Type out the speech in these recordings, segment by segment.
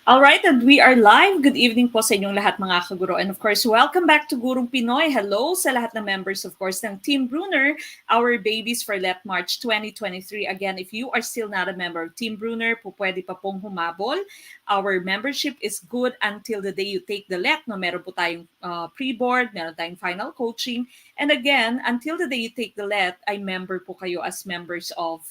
Alright, and we are live. Good evening po sa inyong lahat mga kaguro. And of course, welcome back to Gurong Pinoy. Hello sa lahat ng members, of course, ng Team Brunner, our babies for Let March 2023. Again, if you are still not a member of Team Brunner, po pwede pa pong humabol. Our membership is good until the day you take the Let. No, meron po tayong pre-board, meron tayong final coaching. And again, until the day you take the Let, ay member po kayo as members of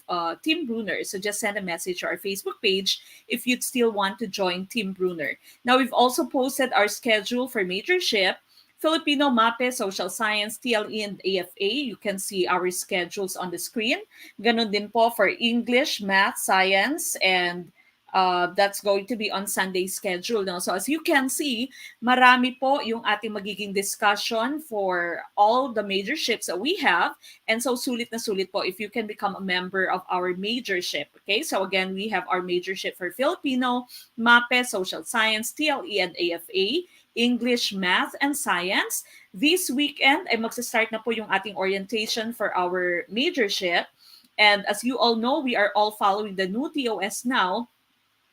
Team Brunner. So just send a message to our Facebook page if you'd still want to join Team Brunner. Now, we've also posted our schedule for majorship, Filipino, MAPE, Social Science, TLE, and AFA. You can see our schedules on the screen. Ganon din po for English, Math, Science, and that's going to be on Sunday schedule. No? So as you can see, marami po yung ating magiging discussion for all the major ships that we have. And so sulit na sulit po if you can become a member of our major ship. Okay, so again, we have our major ship for Filipino, MAPE, Social Science, TLE, and AFA, English, Math, and Science. This weekend ay magsa-start na po yung ating orientation for our major ship. And as you all know, we are all following the new TOS now.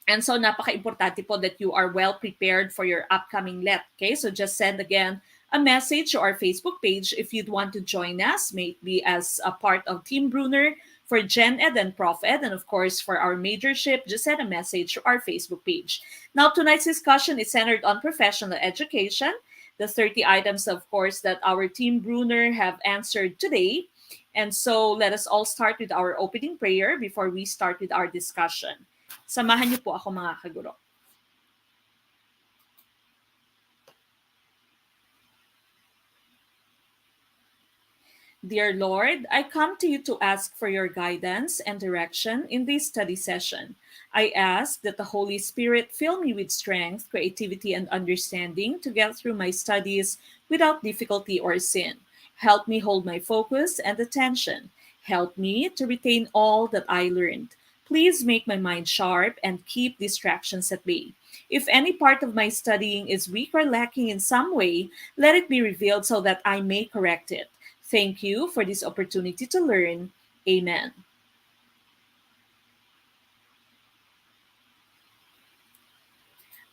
And so napaka-importante po that you are well prepared for your upcoming LET. Okay, so just send again a message to our Facebook page if you'd want to join us, maybe as a part of Team Brunner for Gen Ed and Prof Ed, and of course for our major ship, just send a message to our Facebook page. Now, tonight's discussion is centered on professional education, the 30 items, of course, that our Team Brunner have answered today. And so let us all start with our opening prayer before we start with our discussion. Samahan niyo po ako mga kaguro. Dear Lord, I come to you to ask for your guidance and direction in this study session. I ask that the Holy Spirit fill me with strength, creativity, and understanding to get through my studies without difficulty or sin. Help me hold my focus and attention. Help me to retain all that I learned. Please make my mind sharp and keep distractions at bay. If any part of my studying is weak or lacking in some way, let it be revealed so that I may correct it. Thank you for this opportunity to learn. Amen.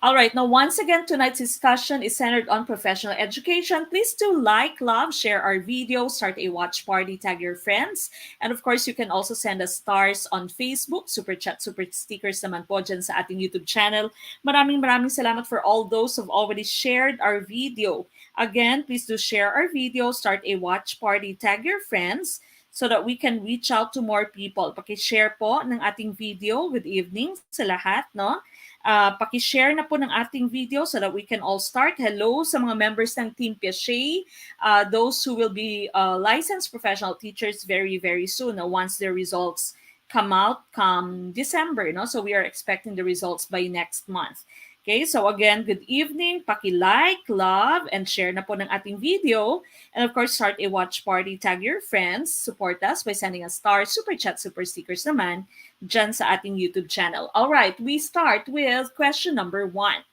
All right, now once again, tonight's discussion is centered on professional education. Please do like, love, share our video, start a watch party, tag your friends. And of course, you can also send us stars on Facebook, super chat, super stickers naman po dyan sa ating YouTube channel. Maraming salamat for all those who've already shared our video. Again, please do share our video, start a watch party, tag your friends so that we can reach out to more people. Paki-share po ng ating video. Good evening sa lahat, no? Paki-share na po ng ating video so that we can all start. Hello sa mga members ng Team Piaget, those who will be licensed professional teachers very, very soon once their results come out come December. No? So we are expecting the results by next month. Okay, so again, good evening. Paki-like, love, and share na po ng ating video. And of course, start a watch party. Tag your friends. Support us by sending us stars, super chat, super stickers naman dyan sa ating YouTube channel. All right, we start with question number 1.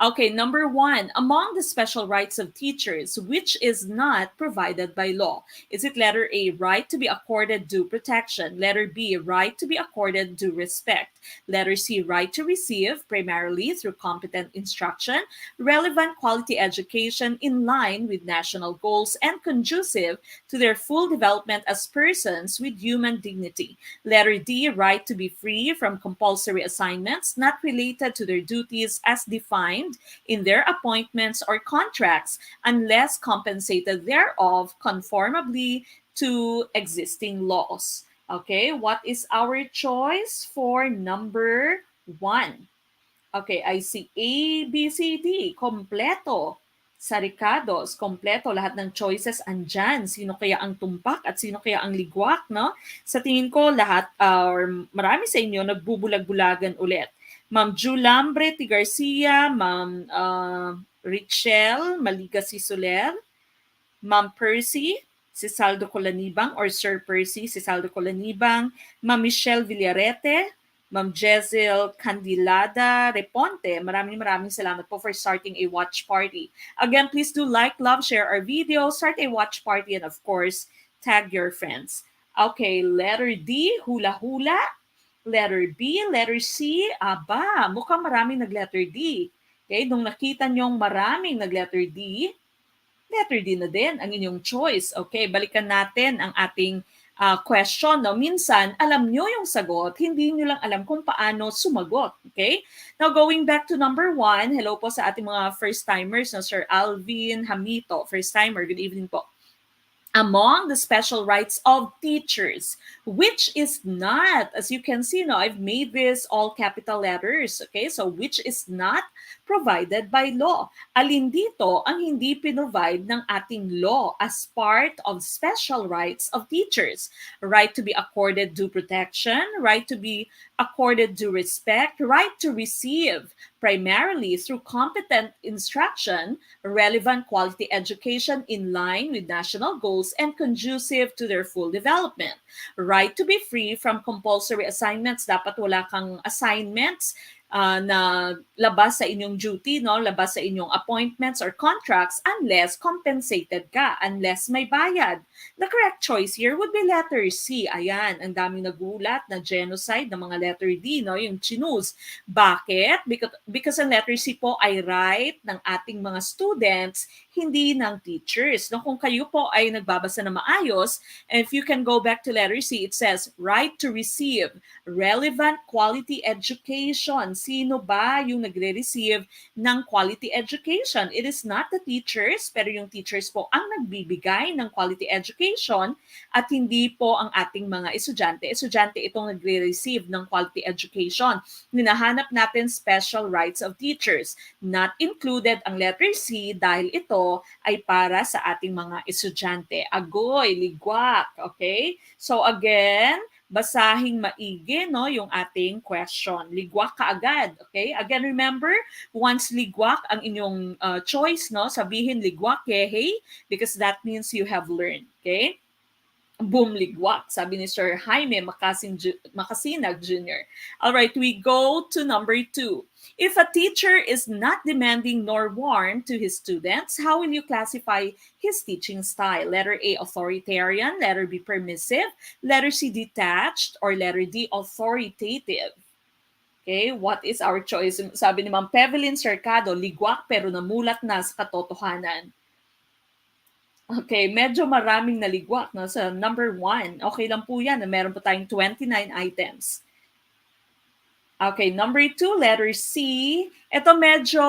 Okay, number 1, among the special rights of teachers, which is not provided by law? Is it letter A, right to be accorded due protection? Letter B, right to be accorded due respect? Letter C, right to receive, primarily through competent instruction, relevant quality education in line with national goals and conducive to their full development as persons with human dignity? Letter D, right to be free from compulsory assignments not related to their duties as defined in their appointments or contracts unless compensated thereof conformably to existing laws. Okay, what is our choice for number 1? Okay, I see A, B, C, D. Kompleto. Sa Ricados, kompleto. Lahat ng choices andyan. Sino kaya ang tumpak at sino kaya ang ligwak, no? Sa tingin ko, lahat, or marami sa inyo, nagbubulag-bulagan ulit. Ma'am Julambre T. Garcia, Ma'am Richelle Maligasi Soler, Ma'am Percy Cisaldo Colanibang or Sir Percy Cisaldo Colanibang, Ma'am Michelle Villarete, Ma'am Jezel Candilada Reponte. Maraming salamat po for starting a watch party. Again, please do like, love, share our video, start a watch party, and of course, tag your friends. Okay, letter D, hula-hula. Letter B, letter C, aba, mukhang maraming nag-letter D. Okay, nung nakita nyong maraming nag-letter D, letter D na din ang inyong choice. Okay, balikan natin ang ating question. No? Minsan, alam nyo yung sagot, hindi nyo lang alam kung paano sumagot. Okay? Now, going back to number 1, hello po sa ating mga first-timers, no? Sir Alvin Hamito, first-timer, good evening po. Among the special rights of teachers, which is not, as you can see now, I've made this all capital letters, okay? So, which is not provided by law. Alin dito ang hindi pinrovide ng ating law as part of special rights of teachers? Right to be accorded due protection, right to be accorded due respect, right to receive primarily through competent instruction, relevant quality education in line with national goals and conducive to their full development. Right to be free from compulsory assignments. Dapat wala kang assignments na labas sa inyong duty, no? Labas sa inyong appointments or contracts unless compensated ka, unless may bayad. The correct choice here would be letter C. Ayan, ang daming nagulat na genocide ng mga letter D, no? Yung chinus. Bakit? Because ang letter C po ay right ng ating mga students, hindi ng teachers. No, kung kayo po ay nagbabasa na maayos, and if you can go back to letter C, it says right to receive relevant quality education. Sino ba yung nagre-receive ng quality education? It is not the teachers, pero yung teachers po ang nagbibigay ng quality education at hindi po ang ating mga estudyante. Estudyante itong nagre-receive ng quality education. Hinahanap natin special rights of teachers. Not included ang letter C dahil ito ay para sa ating mga estudyante. Agoy, ligwak, okay? So again, basahing maigi, no, yung ating question. Ligwak ka agad, okay? Again, remember, once ligwak ang inyong choice, no, sabihin ligwak, hey, because that means you have learned, okay? Boom, ligwak, sabi ni Sir Jaime Makasinag Jr. All right, we go to number 2. If a teacher is not demanding nor warm to his students, how will you classify his teaching style? Letter A, authoritarian. Letter B, permissive. Letter C, detached. Or letter D, authoritative. Okay, what is our choice? Sabi ni Ma'am Pevelyn Cercado, ligwak pero namulat na sa katotohanan. Okay, medyo maraming naligwak, no? Sa number 1, okay lang po yan na meron po tayong 29 items. Okay, number 2, letter C. Ito medyo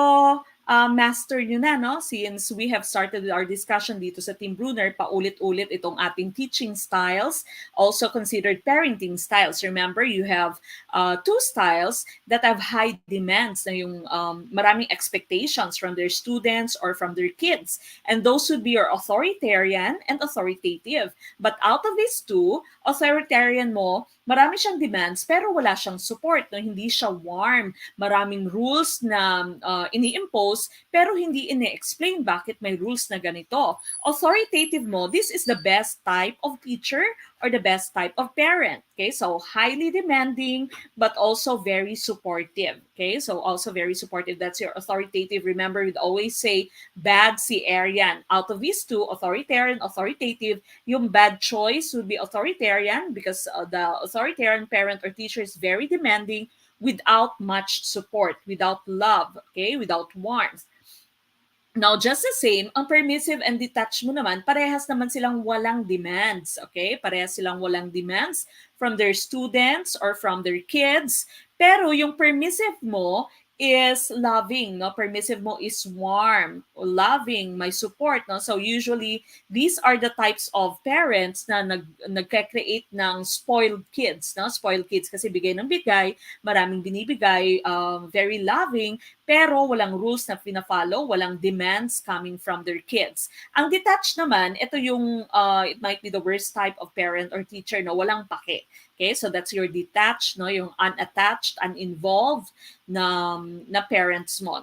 master nyo na, no? Since we have started our discussion dito sa Team Brunner, paulit-ulit itong ating teaching styles, also considered parenting styles. Remember, you have 2 styles that have high demands, na yung maraming expectations from their students or from their kids. And those would be your authoritarian and authoritative. But out of these 2, authoritarian mo, marami siyang demands pero wala siyang support, no? Hindi siya warm. Maraming rules na ini-impose pero hindi ini-explain bakit may rules na ganito. Authoritative mo, this is the best type of teacher or the best type of parent. Okay, so highly demanding but also very supportive. Okay, so also very supportive. That's your authoritative. Remember, we'd always say bad si Arian. Out of these 2, authoritarian, authoritative, yung bad choice would be authoritarian because the authoritarian parent or teacher is very demanding without much support, without love, okay, without warmth. Now, just the same, ang permissive and detached mo naman, parehas naman silang walang demands, okay? Parehas silang walang demands from their students or from their kids. Pero yung permissive mo is loving, no? Permissive mo is warm, loving, may support, no? So usually, these are the types of parents na nagka-create ng spoiled kids, no? Spoiled kids kasi bigay ng bigay, maraming binibigay, very loving, pero walang rules na pina-follow, walang demands coming from their kids. Ang detached naman, ito yung, it might be the worst type of parent or teacher na walang pake. Okay, so that's your detached, no, yung unattached, uninvolved na parents mo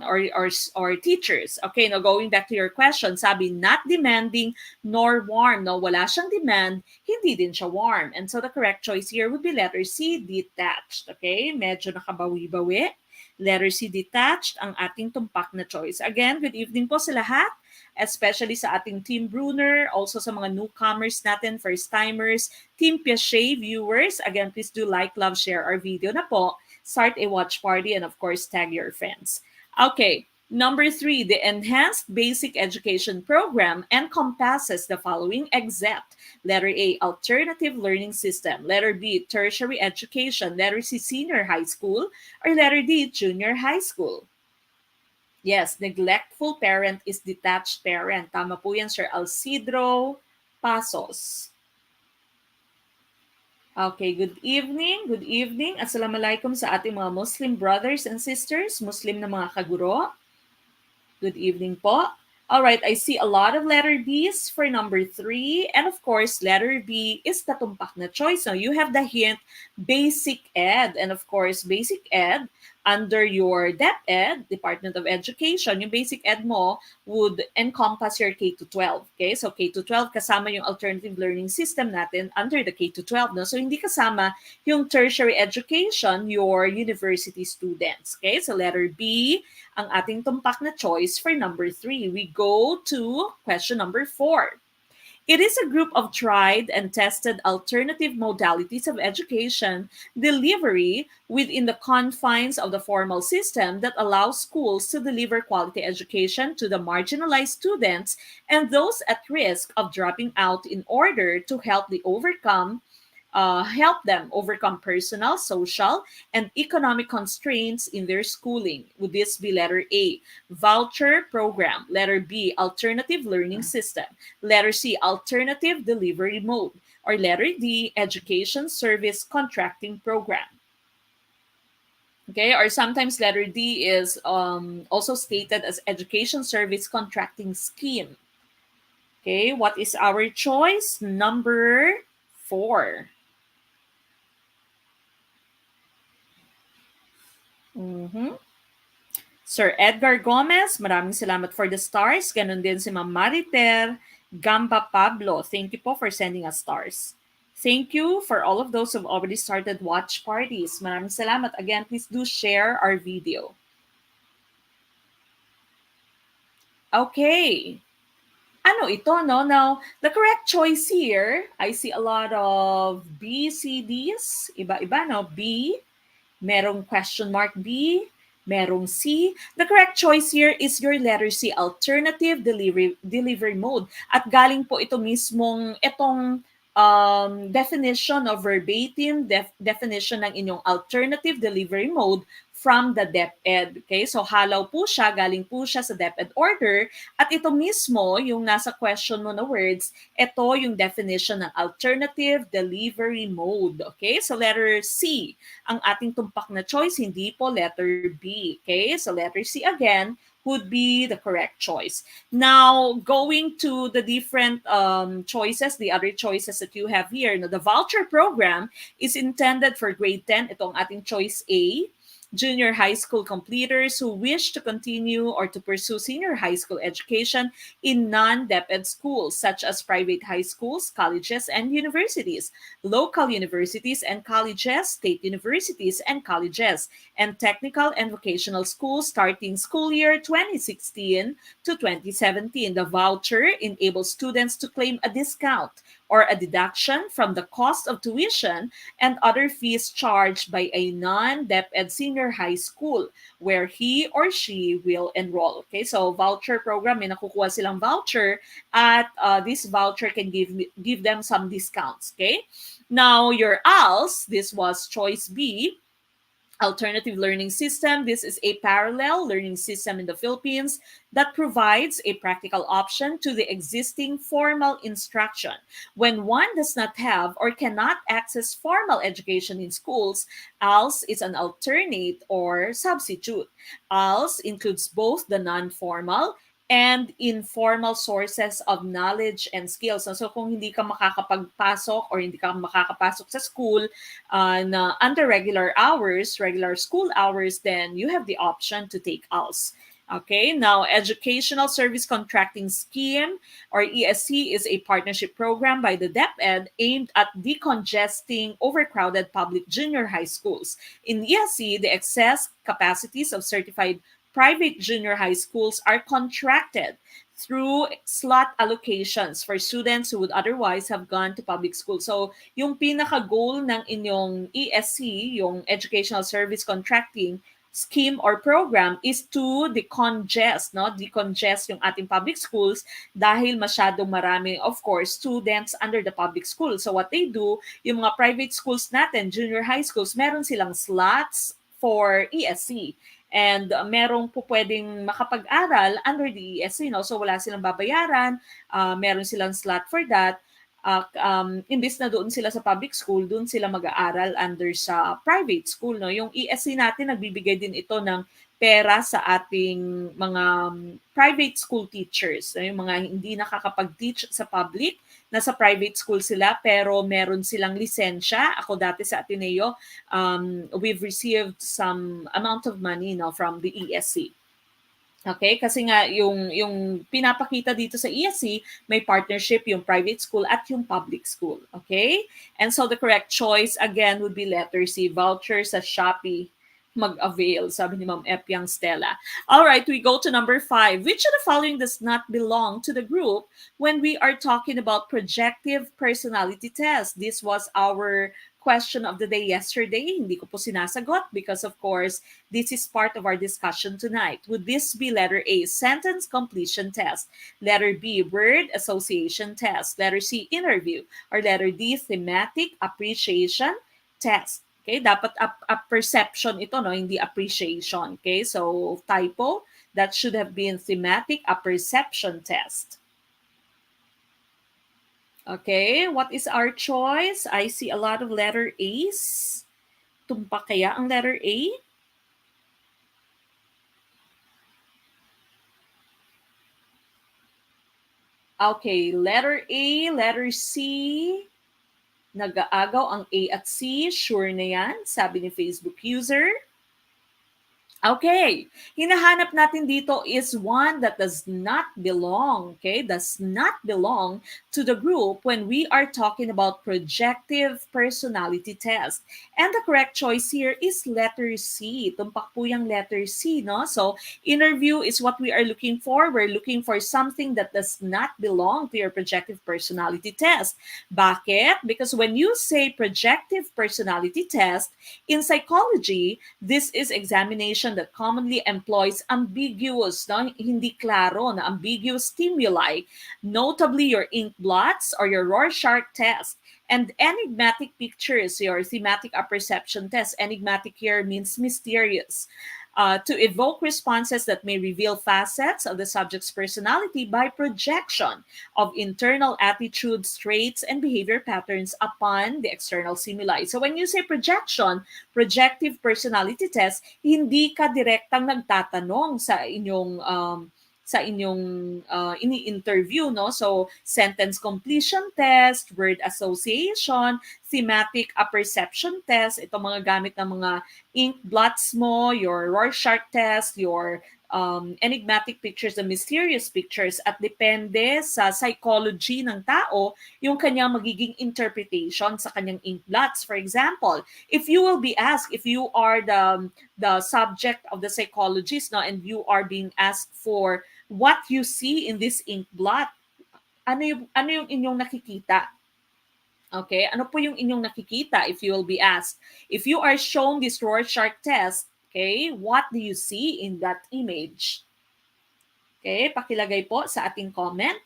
or teachers. Okay, now going back to your question, sabi not demanding nor warm, no, wala siyang demand, hindi din siya warm. And so the correct choice here would be letter C, detached. Okay, medyo nakabawi-bawi. Letter C, detached, ang ating tumpak na choice. Again, good evening po sa lahat. especially sa ating Team Bruner, also sa mga newcomers natin, first-timers, Team Piaget viewers. Again, please do like, love, share our video na po. Start a watch party and of course, tag your friends. Okay, number 3, the Enhanced Basic Education Program encompasses the following except letter A, alternative learning system, letter B, tertiary education, letter C, senior high school, or letter D, junior high school. Yes, neglectful parent is detached parent. Tama po yan, Sir Alcidro Pasos. Okay, good evening. Good evening. Assalamualaikum sa ating mga Muslim brothers and sisters, Muslim na mga kaguro. Good evening po. All right, I see a lot of letter B's for number 3. And of course, letter B is the tumpak na choice. Now, you have the hint, basic ed. And of course, basic ed, under your DepEd, Department of Education, yung basic ed mo would encompass your K to 12. Okay, so K to 12 kasama yung alternative learning system natin under the K to 12. No? So, hindi kasama yung tertiary education, your university students. Okay, so letter B, ang ating tumpak na choice for number 3. We go to question number 4. It is a group of tried and tested alternative modalities of education delivery within the confines of the formal system that allows schools to deliver quality education to the marginalized students and those at risk of dropping out in order to help them overcome personal, social, and economic constraints in their schooling. Would this be letter A, voucher program, letter B, alternative learning system, letter C, alternative delivery mode, or letter D, education service contracting program? Okay, or sometimes letter D is also stated as education service contracting scheme. Okay, what is our choice? Number 4. Mhm. Sir Edgar Gomez, maraming salamat for the stars. Ganon din si Ma'am Mariter Gamba Pablo. Thank you po for sending us stars. Thank you for all of those who've already started watch parties. Maraming salamat. Again, please do share our video. Okay. Ano ito, no? Now, the correct choice here, I see a lot of B, C, Ds. Iba-iba, no? B, merong question mark B, merong C. The correct choice here is your letter C, alternative delivery mode. At galing po ito mismong itong definition of verbatim definition ng inyong alternative delivery mode from the DepEd. Okay? So halaw po siya, galing po siya sa DepEd order at ito mismo, yung nasa question mo na words, ito yung definition ng alternative delivery mode. Okay? So letter C ang ating tumpak na choice, hindi po letter B. Okay? So letter C again would be the correct choice. Now, going to the different choices, the other choices that you have here. Now, the voucher program is intended for grade 10. Ito ang ating choice A. Junior high school completers who wish to continue or to pursue senior high school education in non-DepEd schools, such as private high schools, colleges, and universities, local universities and colleges, state universities and colleges, and technical and vocational schools starting school year 2016 to 2017. The voucher enables students to claim a discount or a deduction from the cost of tuition and other fees charged by a non-DepEd senior high school where he or she will enroll. Okay, so voucher program, may nakukuha silang voucher at this voucher can give them some discounts. Okay, now your ALS, this was choice B, alternative learning system. This is a parallel learning system in the Philippines that provides a practical option to the existing formal instruction. When one does not have or cannot access formal education in schools, ALS is an alternate or substitute. ALS includes both the non-formal and informal sources of knowledge and skills. So kung hindi ka makakapagpasok or hindi ka makakapasok sa school na under regular hours, regular school hours, then you have the option to take ALS. Okay, now Educational Service Contracting Scheme or ESC is a partnership program by the DepEd aimed at decongesting overcrowded public junior high schools. In ESC, the excess capacities of certified private junior high schools are contracted through slot allocations for students who would otherwise have gone to public school. So, yung pinaka-goal ng inyong ESC, yung Educational Service Contracting scheme or program is to decongest, no? Decongest yung ating public schools dahil masyadong marami, of course, students under the public school. So what they do, yung mga private schools natin, junior high schools, meron silang slots for ESC. And merong po pwedeng makapag-aral under the ESC, no? So wala silang babayaran, meron silang slot for that. Imbis na doon sila sa public school, doon sila mag-aaral under sa private school, no? Yung ESC natin nagbibigay din ito ng pera sa ating mga private school teachers, no? Yung mga hindi nakakapag-teach sa public, nasa private school sila pero meron silang lisensya. Ako dati sa Ateneo, we've received some amount of money, no, from the ESC. Okay? Kasi nga yung pinapakita dito sa ESC, may partnership yung private school at yung public school. Okay? And so the correct choice again would be letter C, voucher sa Shopee mag-avail, sabi ni Ma'am Epiang Stella. All right, we go to number 5. Which of the following does not belong to the group when we are talking about projective personality test? This was our question of the day yesterday. Hindi ko po sinasagot because of course, this is part of our discussion tonight. Would this be letter A, sentence completion test, letter B, word association test, letter C, interview, or letter D, thematic appreciation test? Okay, dapat perception ito, no, hindi appreciation. Okay, so typo, that should have been thematic perception test. Okay, what is our choice? I see a lot of letter A's. Tumpak kaya ang letter A? Okay, letter A, letter C. Nag-aagaw ang A at C. Sure na yan, sabi ni Facebook user. Okay, hinahanap natin dito is one that does not belong, okay? Does not belong to the group when we are talking about projective personality test. And the correct choice here is letter C. Tumpak po yung letter C, no? So, interview is what we are looking for. We're looking for something that does not belong to your projective personality test. Bakit? Because when you say projective personality test, in psychology, this is examination that commonly employs ambiguous, no? Hindi klaro na ambiguous stimuli, notably your ink blots or your Rorschach test, and enigmatic pictures, your thematic apperception test. Enigmatic here means mysterious. To evoke responses that may reveal facets of the subject's personality by projection of internal attitudes, traits, and behavior patterns upon the external stimuli. So when you say projection, projective personality test, hindi ka direktang nagtatanong sa inyong ini-interview, no? So, sentence completion test, word association, thematic apperception test, ito mga gamit ng mga ink blots mo, your Rorschach test, your enigmatic pictures, the mysterious pictures, at depende sa psychology ng tao, yung kanyang magiging interpretation sa kanyang ink blots. For example, if you will be asked, if you are the subject of the psychologist, no, and you are being asked for what you see in this ink blot, ano yung inyong nakikita? Okay, ano po yung inyong nakikita if you will be asked? If you are shown this Rorschach test, okay, what do you see in that image? Okay, pakilagay po sa ating comment.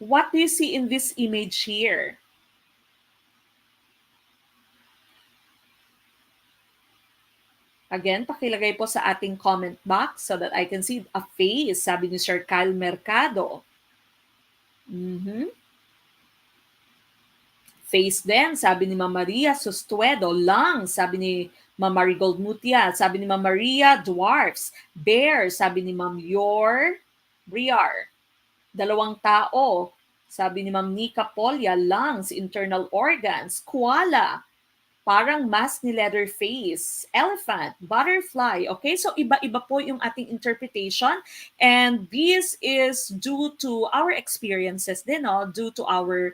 What do you see in this image here? Again, pakilagay po sa ating comment box so that I can see a face, sabi ni Sir Kyle Mercado. Face din, sabi ni Ma'am Maria Sustuedo. Lungs, sabi ni Ma'am Marigold Mutia. Sabi ni Ma'am Maria, dwarfs. Bear, sabi ni Ma'am Yor Briar. Dalawang tao, sabi ni Ma'am Nika Polya. Lungs, internal organs. Koala, parang mask ni Leatherface, elephant, butterfly. Okay, so iba-iba po yung ating interpretation, and this is due to our experiences din, no? Due to our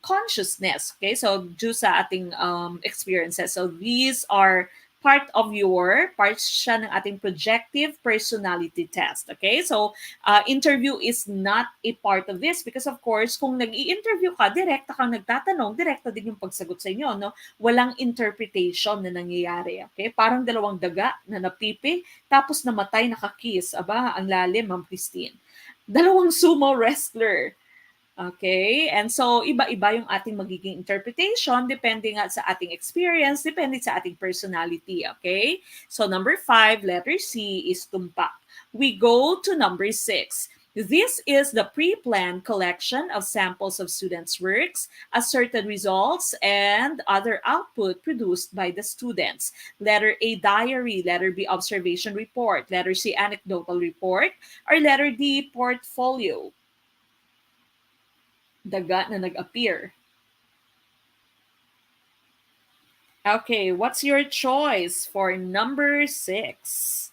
consciousness. Okay, so due sa ating experiences. So these are part siya ng ating projective personality test. Okay? So, interview is not a part of this because of course, kung nag-i-interview ka, direkta kang nagtatanong, direkta din yung pagsagot sa inyo, no? Walang interpretation na nangyayari. Okay? Parang dalawang daga na napipi, tapos namatay, nakakiss. Aba, ang lalim, Ma'am Christine. Dalawang sumo wrestler. Okay? And so, iba-iba yung ating magiging interpretation depende nga sa ating experience, depende sa ating personality. Okay? So, number 5, letter C is tumpak. We go to number 6. This is the pre-planned collection of samples of students' works, asserted results, and other output produced by the students. Letter A, diary. Letter B, observation report. Letter C, anecdotal report. Or letter D, portfolio. Daga na nag-appear. Okay, what's your choice for number 6?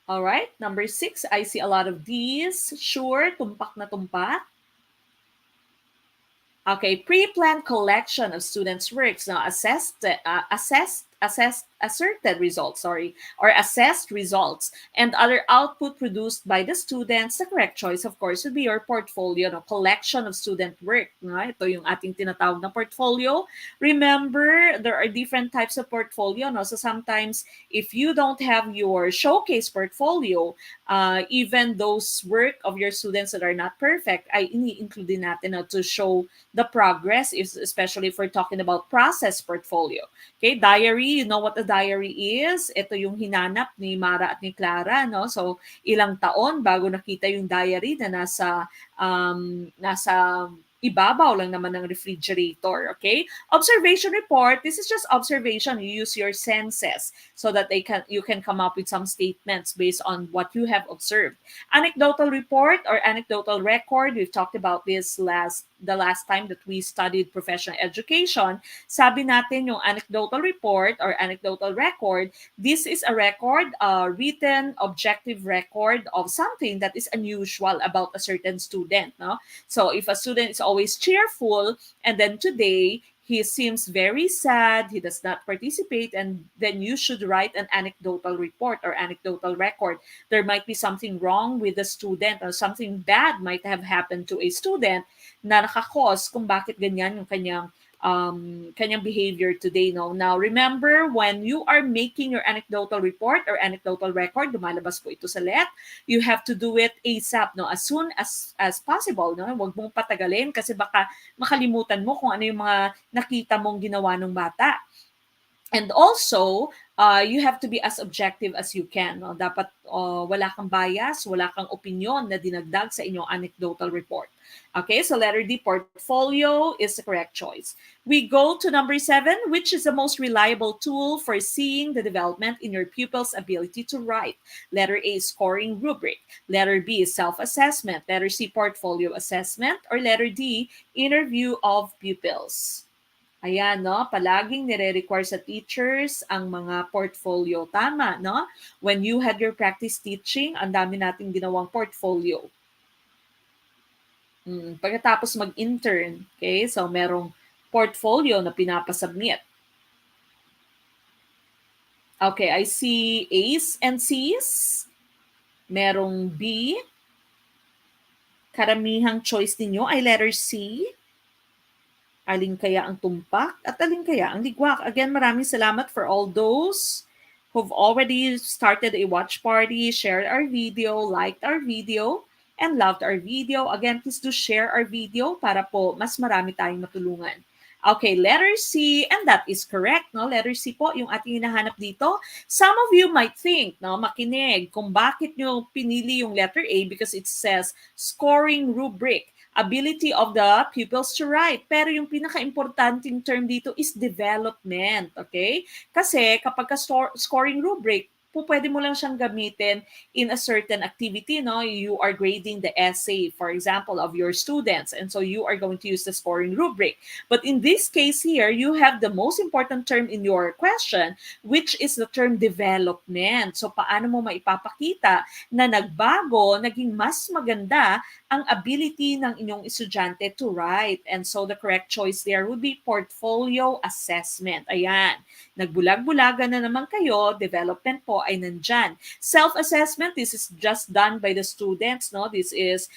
All right, number 6, I see a lot of these. Sure, tumpak na tumpak. Okay, pre-planned collection of students' works. Now, asserted results, or assessed results, and other output produced by the students. The correct choice, of course, would be your portfolio, no? Collection of student work. No? Ito yung ating tinatawag na portfolio. Remember, there are different types of portfolio. No? So sometimes, if you don't have your showcase portfolio, even those work of your students that are not perfect, ay ini-include din natin to show the progress, especially if we're talking about process portfolio. Okay, diary, you know what a diary is? Ito yung hinanap ni Mara at ni Clara, no? So, ilang taon bago nakita yung diary na nasa ibabaw lang naman ng refrigerator, okay? Observation report, this is just observation. You use your senses so that you can come up with some statements based on what you have observed. Anecdotal report or anecdotal record, we've talked about this the last time that we studied professional education. Sabi natin yung anecdotal report or anecdotal record, this is a record, a written objective record of something that is unusual about a certain student, no? So if a student is always cheerful and then today he seems very sad, he does not participate, and then you should write an anecdotal report or anecdotal record. There might be something wrong with the student or something bad might have happened to a student na nakakos kung bakit ganyan yung kanyang behavior today. No? Now, remember, when you are making your anecdotal report or anecdotal record, lumalabas po ito sa LET, you have to do it ASAP, no? As soon as possible. No? Huwag mong patagalin kasi baka makalimutan mo kung ano yung mga nakita mong ginawa ng bata. And also, you have to be as objective as you can. No? Dapat wala kang bias, wala kang opinion na dinagdag sa inyong anecdotal report. Okay, so letter D, portfolio is the correct choice. We go to number 7, which is the most reliable tool for seeing the development in your pupil's ability to write. Letter A, scoring rubric. Letter B, self-assessment. Letter C, portfolio assessment. Or letter D, interview of pupils. Ayan, no? Palaging nire-require sa teachers ang mga portfolio. Tama, no? When you had your practice teaching, ang dami nating ginawang portfolio. Pagkatapos mag-intern, okay? So, merong portfolio na pinapasubmit. Okay, I see A's and C's. Merong B. Karamihang choice ninyo ay letter C. Alin kaya ang tumpak at alin kaya ang ligwak? Again, maraming salamat for all those who've already started a watch party, shared our video, liked our video, and loved our video. Again, please do share our video para po mas marami tayong matulungan. Okay, letter C, and that is correct, no? Letter C po yung ating hinahanap dito. Some of you might think, no, makinig, kung bakit nyo pinili yung letter A because it says scoring rubric, ability of the pupils to write. Pero yung pinaka-importanting term dito is development, okay? Kasi kapag scoring rubric, pwede mo lang siyang gamitin in a certain activity, no? You are grading the essay, for example, of your students, and so you are going to use the scoring rubric. But in this case here, you have the most important term in your question, which is the term development. So paano mo maipapakita na nagbago, naging mas maganda ang ability ng inyong estudyante to write? And so the correct choice there would be portfolio assessment. Ayan. Nagbulag-bulagan na naman kayo, development po ay nandyan. Self-assessment, this is just done by the students, no? This is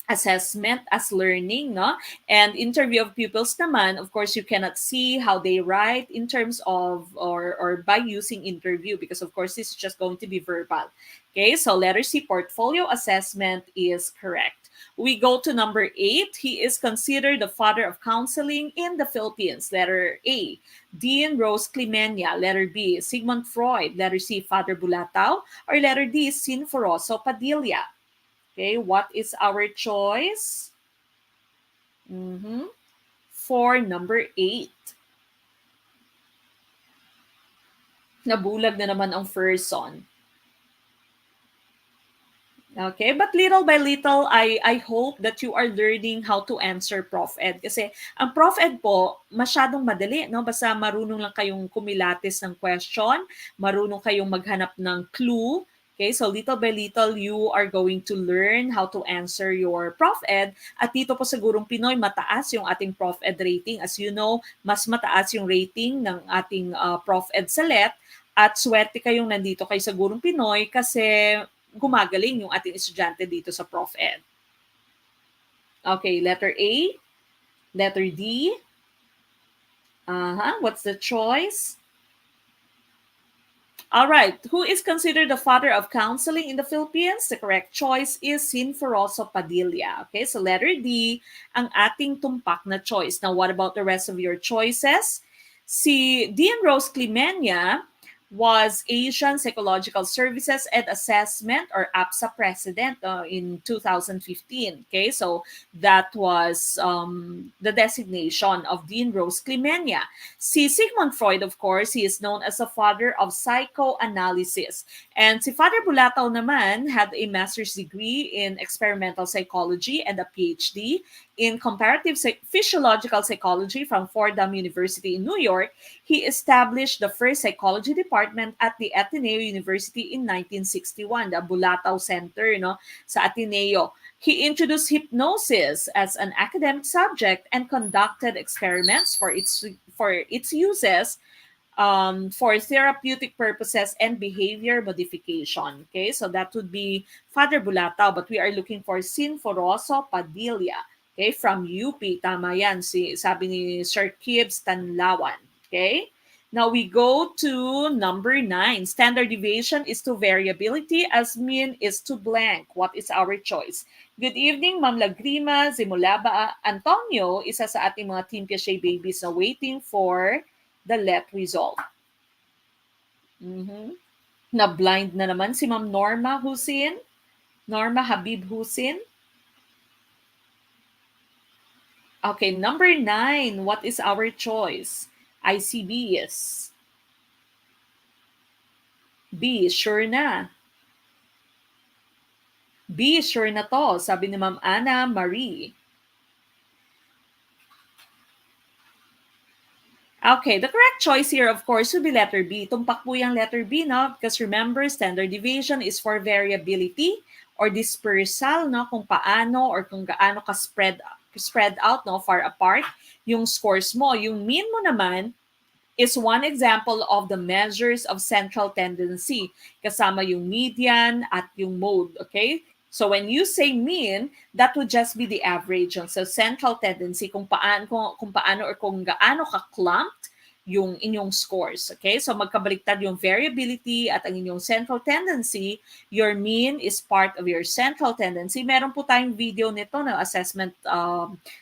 assessment as learning, no? And interview of pupils naman, of course, you cannot see how they write in terms of or by using interview, because of course this is just going to be verbal. Okay, so letter C, portfolio assessment is correct. We go to number 8. He is considered the father of counseling in the Philippines. Letter A, Dean Rose Clemenia. Letter B, Sigmund Freud. Letter C, Father Bulatao. Or letter D, Sinforoso Padilla. Okay, what is our choice? For number 8. Nabulag na naman ang person. Okay, but little by little, I hope that you are learning how to answer Prof Ed. Kasi ang Prof Ed po, masyadong madali, no? Basta marunong lang kayong kumilatis ng question, marunong kayong maghanap ng clue. Okay, so little by little, you are going to learn how to answer your Prof Ed. At dito po sa Gurong Pinoy, mataas yung ating Prof Ed rating. As you know, mas mataas yung rating ng ating Prof Ed sa LET. At swerte kayong nandito kayo sa Gurong Pinoy kasi gumagaling yung ating estudyante dito sa Prof Ed. Okay, letter A, letter D. What's the choice? All right, who is considered the father of counseling in the Philippines? The correct choice is Sinforoso Padilla. Okay, so letter D, ang ating tumpak na choice. Now, what about the rest of your choices? Si Dean Rose Clemenia was Asian Psychological Services and Assessment, or APSA president in 2015. Okay, so that was the designation of Dean Rose Clemenia. Si Sigmund Freud, of course, he is known as the father of psychoanalysis. And si Father Bulatao naman had a master's degree in experimental psychology and a PhD in comparative physiological psychology from Fordham University in New York. He established the first psychology department at the Ateneo University in 1961, the Bulatao Center, no, sa Ateneo. He introduced hypnosis as an academic subject and conducted experiments for its uses for therapeutic purposes and behavior modification. Okay, so that would be Father Bulatao, but we are looking for Sinforoso Padilla. Okay, from UP. Tama yan. Sabi ni Sir Kibbs Tanlawan. Okay? Now we go to number 9. Standard deviation is to variability as mean is to blank. What is our choice? Good evening, Ma'am Lagrima, Zimulaba, Antonio, isa sa ating mga Team Piaget babies na waiting for the LET result. Na-blind na naman si Ma'am Norma Husin. Norma Habib Husin. Okay, number 9. What is our choice? ICB is B, sure na. B, sure na to, sabi ni Ma'am Ana Marie. Okay, the correct choice here, of course, would be letter B. Tumpak po yung letter B, no? Because remember, standard deviation is for variability or dispersal, no? Kung paano or kung gaano ka spread out, no, far apart yung scores mo. Yung mean mo naman is one example of the measures of central tendency, kasama yung median at yung mode. Okay, so when you say mean, that would just be the average. So central tendency, kung paano or kung gaano ka clumped yung inyong scores. Okay, so magkabaliktad yung variability at ang inyong central tendency. Your mean is part of your central tendency. Meron po tayong video nito na assessment,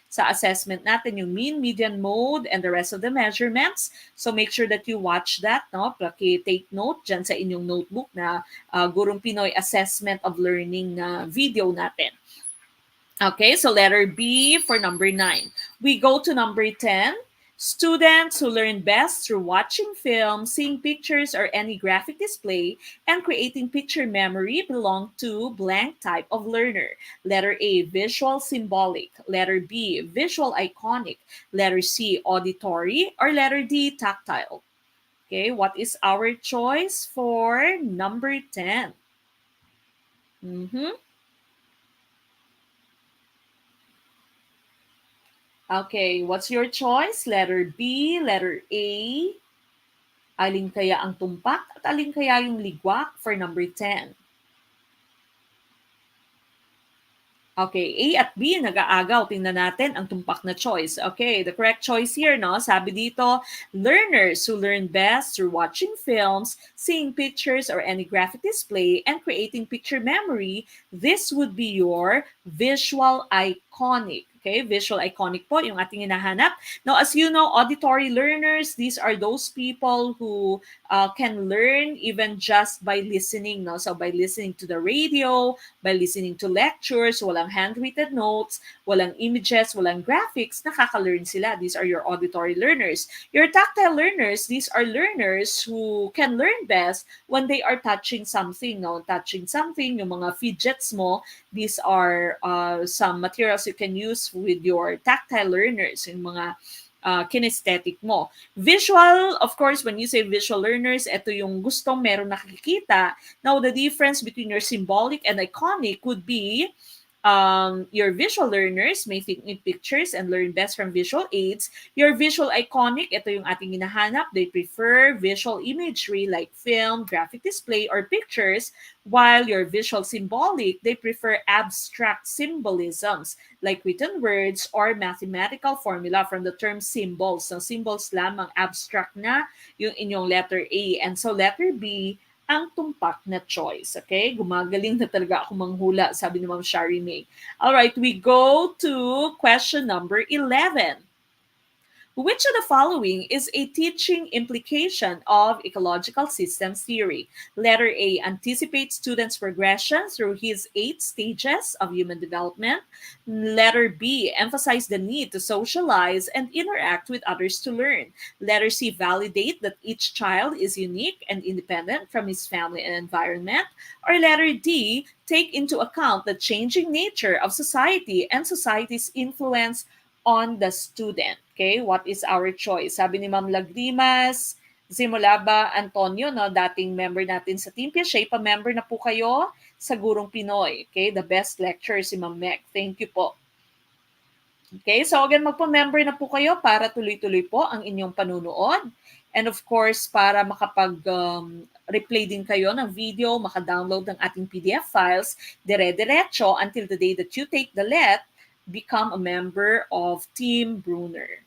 sa assessment natin, yung mean, median, mode, and the rest of the measurements. So make sure that you watch that, no? Take note dyan sa inyong notebook na Gurong Pinoy Assessment of Learning na video natin. Okay, so letter B for number 9. We go to number 10. Students who learn best through watching film, seeing pictures or any graphic display, and creating picture memory belong to blank type of learner. Letter A, visual symbolic. Letter B, visual iconic. Letter C, auditory. Or letter D, tactile. Okay, what is our choice for number 10? Mm-hmm. Okay, what's your choice? Letter B, letter A. Alin kaya ang tumpak at alin kaya yung ligwak for number 10? Okay, A at B nag-aagaw. Tingnan natin ang tumpak na choice. Okay, the correct choice here, no? Sabi dito, learners who learn best through watching films, seeing pictures or any graphic display, and creating picture memory. This would be your visual iconic. Okay, visual iconic po yung ating hinahanap. Now, as you know, auditory learners, these are those people who can learn even just by listening, no? So, by listening to the radio, by listening to lectures, walang handwritten notes, walang images, walang graphics, nakaka-learn sila. These are your auditory learners. Your tactile learners, these are learners who can learn best when they are touching something, no? Touching something, yung mga fidgets mo, these are some materials you can use with your tactile learners, yung mga kinesthetic mo. Visual, of course, when you say visual learners, ito yung gustong meron nakikita. Now, the difference between your symbolic and iconic would be your visual learners may think in pictures and learn best from visual aids. Your visual iconic, ito yung ating hinahanap. They prefer visual imagery like film, graphic display, or pictures, while your visual symbolic, they prefer abstract symbolisms like written words or mathematical formula from the term symbols. So, symbols lamang abstract na yung inyong letter A. And so, letter B, ang tumpak na choice. Okay? Gumagaling na talaga ako manghula, sabi ni Ma'am Shari May. Alright, we go to question number 11. Which of the following is a teaching implication of ecological systems theory? Letter A, anticipate students' progression through his 8 stages of human development. Letter B, emphasize the need to socialize and interact with others to learn. Letter C, validate that each child is unique and independent from his family and environment. Or letter D, take into account the changing nature of society and society's influence on the student. Okay, what is our choice? Sabi ni Ma'am Lagrimas, Zimolaba Antonio, no, dating member natin sa Team Piaget, pa-member na po kayo sa Gurong Pinoy. Okay, the best lecturer si Ma'am Meg. Thank you po. Okay, so again, magpa-member na po kayo para tuloy-tuloy po ang inyong panunood. And of course, para makapag-replay din kayo ng video, maka-download ng ating PDF files, dire-diretso until the day that you take the let become a member of Team Bruner.